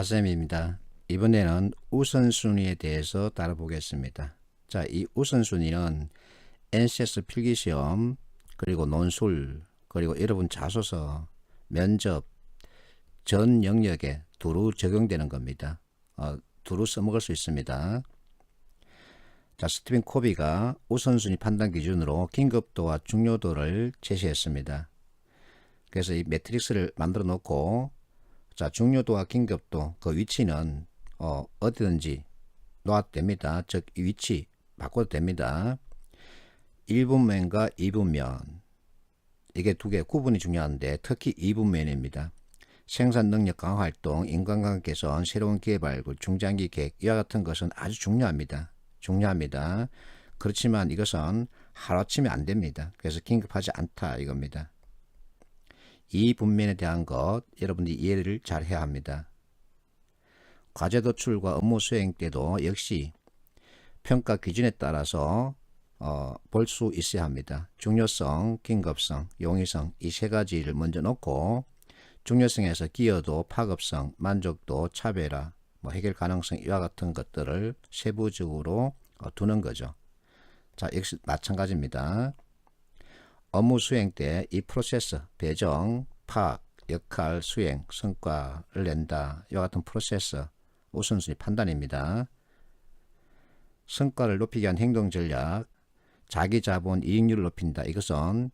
하쌤입니다. 이번에는 우선순위에 대해서 다뤄보겠습니다. 자, 이 우선순위는 NCS 필기시험, 그리고 논술, 그리고 여러분 자소서, 면접, 전 영역에 두루 적용되는 겁니다. 두루 써먹을 수 있습니다. 자, 스티븐 코비가 우선순위 판단 기준으로 긴급도와 중요도를 제시했습니다. 그래서 이 매트릭스를 만들어 놓고, 자, 중요도와 긴급도 그 위치는 어디든지 놓아도 됩니다. 즉 위치 바꿔도 됩니다. 1분면과 2분면, 이게 두 개 구분이 중요한데 특히 2분면입니다. 생산 능력 강화 활동, 인간관계 개선, 새로운 기회 발굴, 중장기 계획, 이와 같은 것은 아주 중요합니다. 그렇지만 이것은 하루아침에 안 됩니다. 그래서 긴급하지 않다 이겁니다. 이 분면에 대한 것 여러분들이 이해를 잘 해야 합니다. 과제 도출과 업무 수행 때도 역시 평가 기준에 따라서 볼 수 있어야 합니다. 중요성, 긴급성, 용이성 이 세 가지를 먼저 놓고 중요성에서 기여도, 파급성, 만족도, 차별화, 해결 가능성 이와 같은 것들을 세부적으로 두는 거죠. 자, 역시 마찬가지입니다. 업무 수행 때 이 프로세스, 배정, 파악, 역할, 수행, 성과를 낸다. 이와 같은 프로세스, 우선순위 판단입니다. 성과를 높이기 위한 행동 전략, 자기 자본 이익률을 높인다. 이것은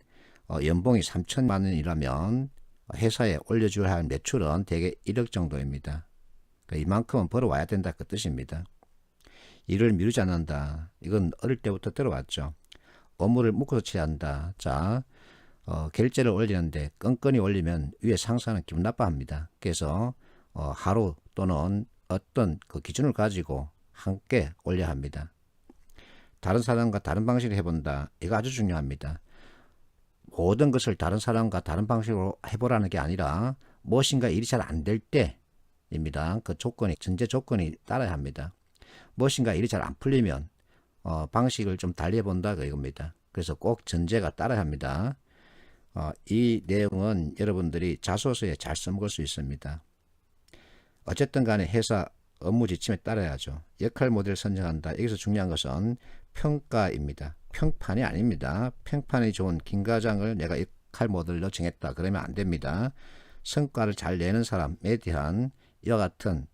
연봉이 3천만 원이라면 회사에 올려줘야 할 매출은 대개 1억 정도입니다. 그러니까 이만큼은 벌어와야 된다 그 뜻입니다. 일을 미루지 않는다. 이건 어릴 때부터 들어왔죠. 업무를 묶어서 처리한다. 자, 결제를 올리는데 끈끈이 올리면 위에 상사는 기분 나빠합니다. 그래서 하루 또는 어떤 그 기준을 가지고 함께 올려야 합니다. 다른 사람과 다른 방식으로 해본다. 이거 아주 중요합니다. 모든 것을 다른 사람과 다른 방식으로 해보라는 게 아니라 무엇인가 일이 잘 안 될 때입니다. 그 조건이, 전제 조건이 따라야 합니다. 무엇인가 일이 잘 안 풀리면 방식을 좀 달리 해본다 이겁니다. 그래서 꼭 전제가 따라야 합니다. 이 내용은 여러분들이 자소서에 잘 써먹을 수 있습니다. 어쨌든 간에 회사 업무 지침에 따라야죠. 역할 모델을 선정한다. 여기서 중요한 것은 평가입니다. 평판이 아닙니다. 평판이 좋은 김과장을 내가 역할 모델로 정했다. 그러면 안 됩니다. 성과를 잘 내는 사람에 대한 이와 같은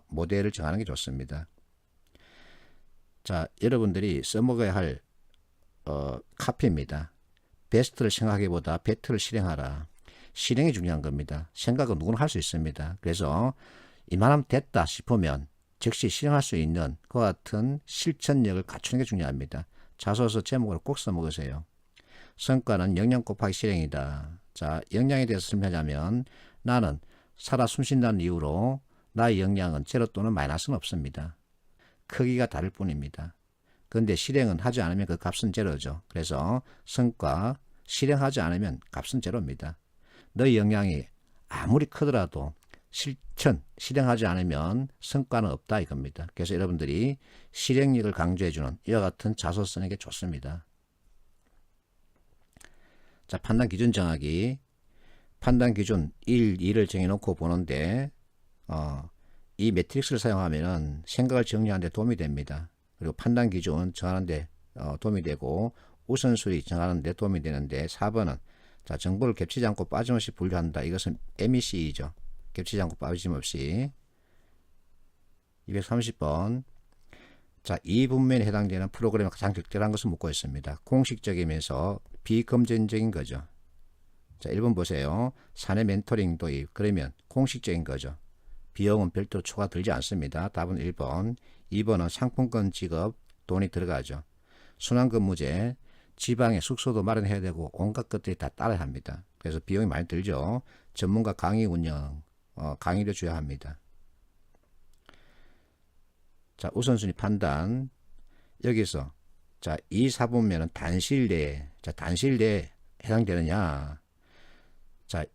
모델을 정하는 게 좋습니다. 자, 여러분들이 써먹어야 할 카피입니다. 베스트를 생각하기보다 베트를 실행하라. 실행이 중요한 겁니다. 생각은 누구나 할 수 있습니다. 그래서 이만하면 됐다 싶으면 즉시 실행할 수 있는 그와 같은 실천력을 갖추는 게 중요합니다. 자소서 제목을 꼭 써먹으세요. 성과는 역량 곱하기 실행이다. 자, 역량에 대해서 설명하자면 나는 살아 숨쉰다는 이유로 나의 역량은 제로 또는 마이너스는 없습니다. 크기가 다를 뿐입니다. 그런데 실행은 하지 않으면 그 값은 제로죠. 그래서 성과, 실행하지 않으면 값은 제로입니다. 너의 역량이 아무리 크더라도 실행하지 않으면 성과는 없다 이겁니다. 그래서 여러분들이 실행력을 강조해주는 이와 같은 자소서 쓰는 게 좋습니다. 자, 판단 기준 정하기. 판단 기준 1, 2를 정해놓고 보는데 이 매트릭스를 사용하면 생각을 정리하는 데 도움이 됩니다. 그리고 판단 기준 정하는 데 도움이 되고 우선순위 정하는 데 도움이 되는데 4번은 자, 정보를 겹치지 않고 빠짐없이 분류한다. 이것은 MEC이죠. 겹치지 않고 빠짐없이. 230번. 자, 이 분면에 해당되는 프로그램의 가장 적절한 것을 묻고 있습니다. 공식적이면서 비검증적인 거죠. 자, 1번 보세요. 사내 멘토링 도입. 그러면 공식적인 거죠. 비용은 별도로 추가 들지 않습니다. 답은 1번. 2번은 상품권 지급, 돈이 들어가죠. 순환근무제, 지방에 숙소도 마련해야 되고 온갖 것들이 다 따라야 합니다. 그래서 비용이 많이 들죠. 전문가 강의 운영, 강의를 줘야 합니다. 자, 우선순위 판단. 여기서 자, 이 사분면은 단시일 내에, 자, 단시일 내에 해당되느냐. 자,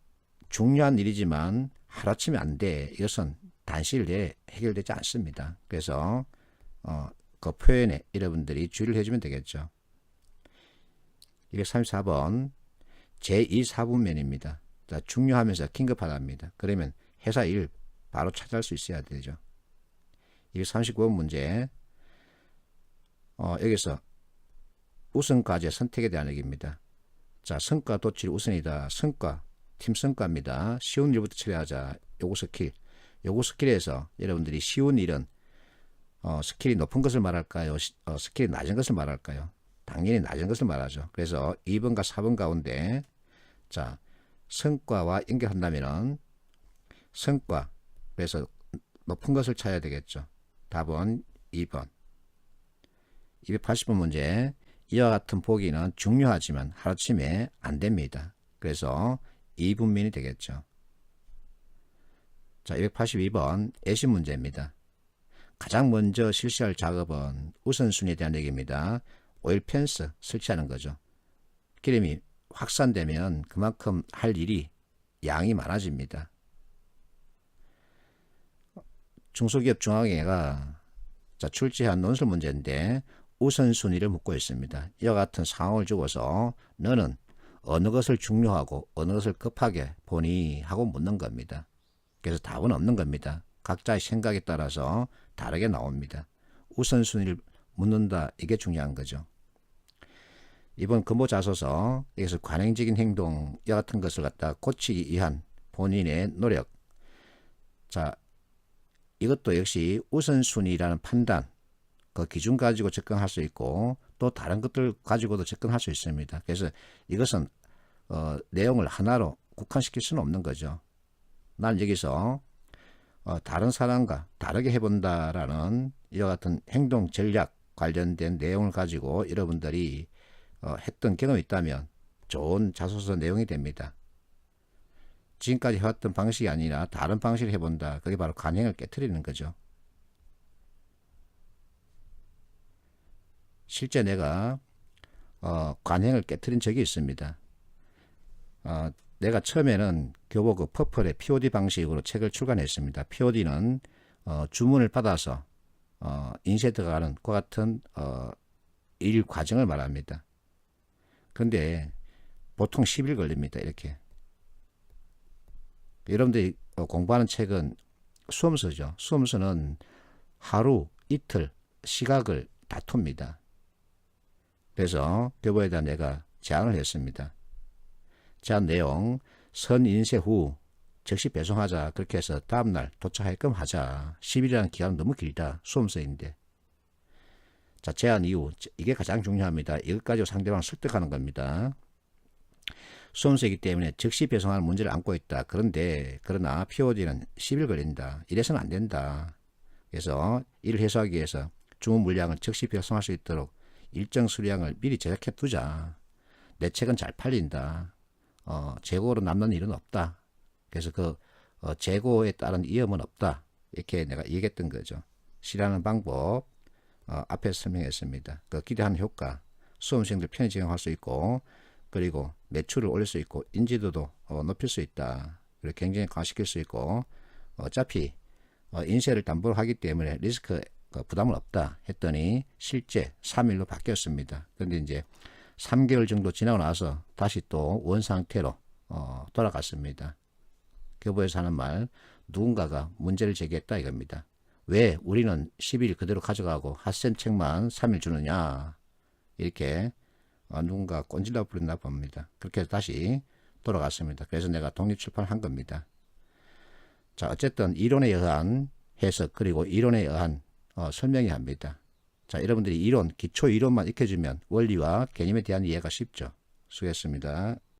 중요한 일이지만 하루아침에 안 돼. 이것은 단시일 내에 해결되지 않습니다. 그래서 그 표현에 여러분들이 주의를 해주면 되겠죠. 234번 제2사분면입니다. 자, 중요하면서 긴급하답니다. 그러면 회사 일 바로 찾아할 수 있어야 되죠. 239번 문제. 여기서 우선과제 선택에 대한 얘기입니다. 자, 성과 도출이 우선이다. 성과, 팀 성과입니다. 쉬운 일부터 처리하자. 요구 스킬. 요구 스킬에서 여러분들이 쉬운 일은 스킬이 높은 것을 말할까요? 스킬이 낮은 것을 말할까요? 당연히 낮은 것을 말하죠. 그래서 2번과 4번 가운데 자, 성과와 연결한다면은 성과, 그래서 높은 것을 찾아야 되겠죠. 답은 2번. 280번 문제. 이와 같은 보기는 중요하지만 하루아침에 안 됩니다. 그래서 2분면이 되겠죠. 자, 282번 애시 문제입니다. 가장 먼저 실시할 작업은 우선순위에 대한 얘기입니다. 오일 펜스 설치하는 거죠. 기름이 확산되면 그만큼 할 일이 양이 많아집니다. 중소기업 중앙회가 출제한 논술 문제인데 우선순위를 묻고 있습니다. 이와 같은 상황을 주고서 너는 어느 것을 중요하고 어느 것을 급하게 보니 하고 묻는 겁니다. 그래서 답은 없는 겁니다. 각자의 생각에 따라서 다르게 나옵니다. 우선순위를 묻는다, 이게 중요한 거죠. 이번 근보자소서 여기서 관행적인 행동 이와 같은 것을 갖다 고치기 위한 본인의 노력. 자, 이것도 역시 우선순위라는 판단, 그 기준 가지고 접근할 수 있고 또 다른 것들 가지고도 접근할 수 있습니다. 그래서 이것은 내용을 하나로 국한시킬 수는 없는 거죠. 난 여기서 다른 사람과 다르게 해본다라는 이와 같은 행동 전략 관련된 내용을 가지고 여러분들이 했던 경험이 있다면 좋은 자소서 내용이 됩니다. 지금까지 해왔던 방식이 아니라 다른 방식을 해본다. 그게 바로 관행을 깨트리는 거죠. 실제 내가 관행을 깨트린 적이 있습니다. 내가 처음에는 교보그 퍼플의 POD 방식으로 책을 출간했습니다. POD는 주문을 받아서 인쇄에 들어가는 그 같은 일 과정을 말합니다. 그런데 보통 10일 걸립니다. 이렇게. 여러분들이 공부하는 책은 수험서죠. 수험서는 하루, 이틀, 시각을 다툽니다. 그래서 교보에 대한 내가 제안을 했습니다. 제안 내용, 선인쇄 후 즉시 배송하자. 그렇게 해서 다음날 도착하게끔 하자. 10일이라는 기간은 너무 길다. 수험서인데. 자, 제안 이후, 이게 가장 중요합니다. 이것 가지고 상대방을 설득하는 겁니다. 수험서이기 때문에 즉시 배송하는 문제를 안고 있다. 그러나 POD는 10일 걸린다. 이래서는 안 된다. 그래서 이를 해소하기 위해서 주문 물량을 즉시 배송할 수 있도록 일정 수량을 미리 제작해 두자. 내 책은 잘 팔린다. 재고로 남는 일은 없다. 그래서 재고에 따른 위험은 없다. 이렇게 내가 얘기했던 거죠. 실행하는 방법 앞에서 설명했습니다. 그 기대하는 효과, 수험생들 편히 적용할 수 있고, 그리고 매출을 올릴 수 있고 인지도도 높일 수 있다. 그리고 경쟁에 강화시킬 수 있고, 어차피 인쇄를 담보로 하기 때문에 리스크 부담은 없다 했더니 실제 3일로 바뀌었습니다. 그런데 이제 3개월 정도 지나고 나서 다시 또 원 상태로 돌아갔습니다. 교보에서 하는 말, 누군가가 문제를 제기했다 이겁니다. 왜 우리는 10일 그대로 가져가고 핫센 책만 3일 주느냐, 이렇게 누군가 꼰질러 부린다 봅니다. 그렇게 해서 다시 돌아갔습니다. 그래서 내가 독립출판한 겁니다. 자, 어쨌든 이론에 의한 해석, 그리고 이론에 의한 설명이 합니다. 자, 여러분들이 기초 이론만 익혀주면 원리와 개념에 대한 이해가 쉽죠. 수고했습니다.